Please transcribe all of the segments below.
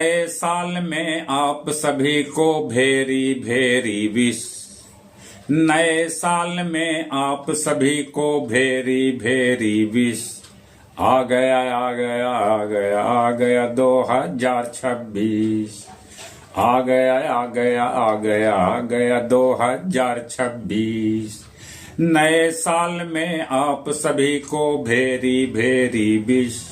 नए साल में आप सभी को भेरी भेरी विश। नए साल में आप सभी को भेरी भेरी विश। आ गया आ गया आ गया आ गया 2026। आ गया आ गया आ गया आ गया 2026। नए साल में आप सभी को भेरी भेरी विश।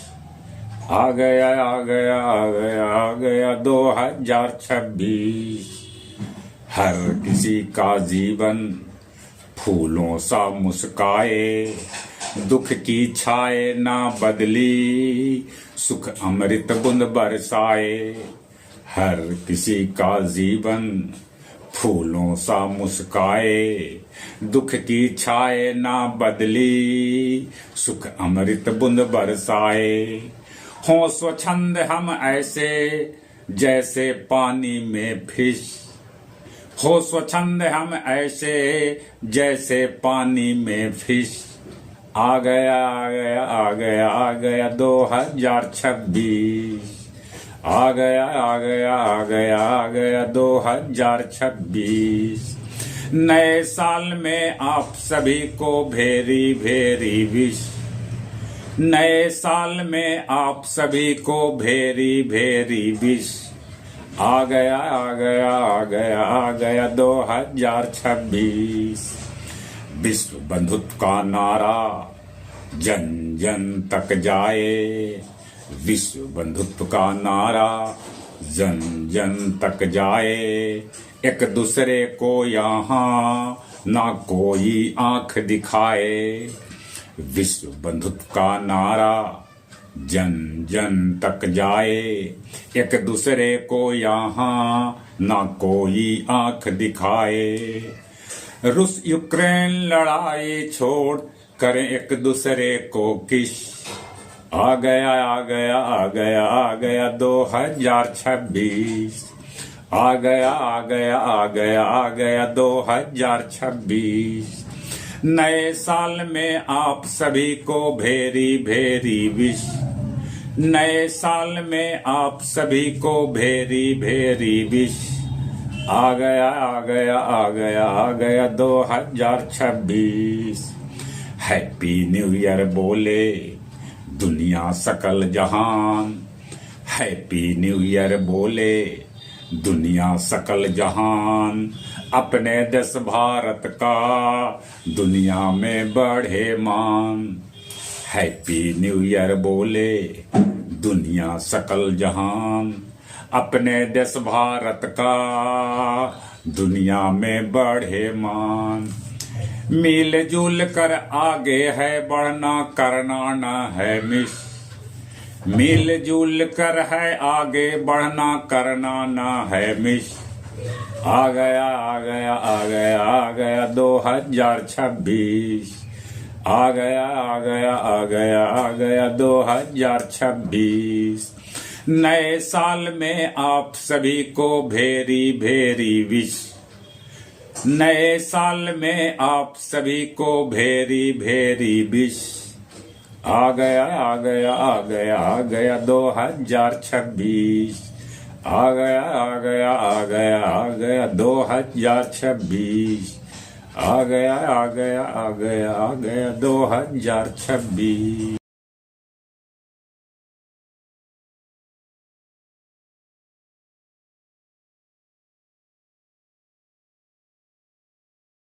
आ गया आ गया आ गया आ गया 2026। हर किसी का जीवन फूलों सा मुस्काए, दुख की छाए ना बदली, सुख अमृत बूंद बरसाए। हर किसी का जीवन फूलों सा मुस्काए, दुख की छाए ना बदली, सुख अमृत बूंद बरसाए। हो स्वच्छंद हम ऐसे जैसे पानी में फिश। हो स्वच्छंद हम ऐसे जैसे पानी में फिश। आ गया आ गया आ गया आ गया 2026। आ गया आ गया आ गया आ गया 2026। नए साल में आप सभी को भेरी भेरी विश। नए साल में आप सभी को भेरी भेरी विश। आ गया आ गया आ गया आ गया 2026। विश्व बंधुत्व का नारा जन जन तक जाए। विश्व बंधुत्व का नारा जन जन तक जाए। एक दूसरे को यहाँ ना कोई आंख दिखाए। विश्व बंधुत्व का नारा जन जन तक जाए। एक दूसरे को यहाँ ना कोई आंख दिखाए। रूस यूक्रेन लड़ाई छोड़ करें एक दूसरे को किश। आ गया आ गया आ गया आ गया 2026। आ गया आ गया आ गया आ गया 2026। नए साल में आप सभी को भेरी भेरी विश। नए साल में आप सभी को भेरी भेरी विश। आ गया आ गया आ गया आ गया 2026। हैप्पी न्यू ईयर बोले दुनिया सकल जहान। हैप्पी न्यू ईयर बोले दुनिया सकल जहान। अपने देश भारत का दुनिया में बढ़े मान। हैप्पी न्यू ईयर बोले दुनिया सकल जहान। अपने देश भारत का दुनिया में बढ़े मान। मिलजुल कर आगे है बढ़ना, करना न है मिस। मिलजुल कर है आगे बढ़ना, करना न है मिस। आ गया आ गया आ गया आ गया 2026। आ गया आ गया आ गया आ गया 2026। नए साल में आप सभी को भेरी भेरी विश। नए साल में आप सभी को भेरी भेरी विश। आ गया आ गया आ गया आ गया 2026। आ गया आ गया आ गया आ गया 2026। आ गया आ गया आ गया आ गया 2026।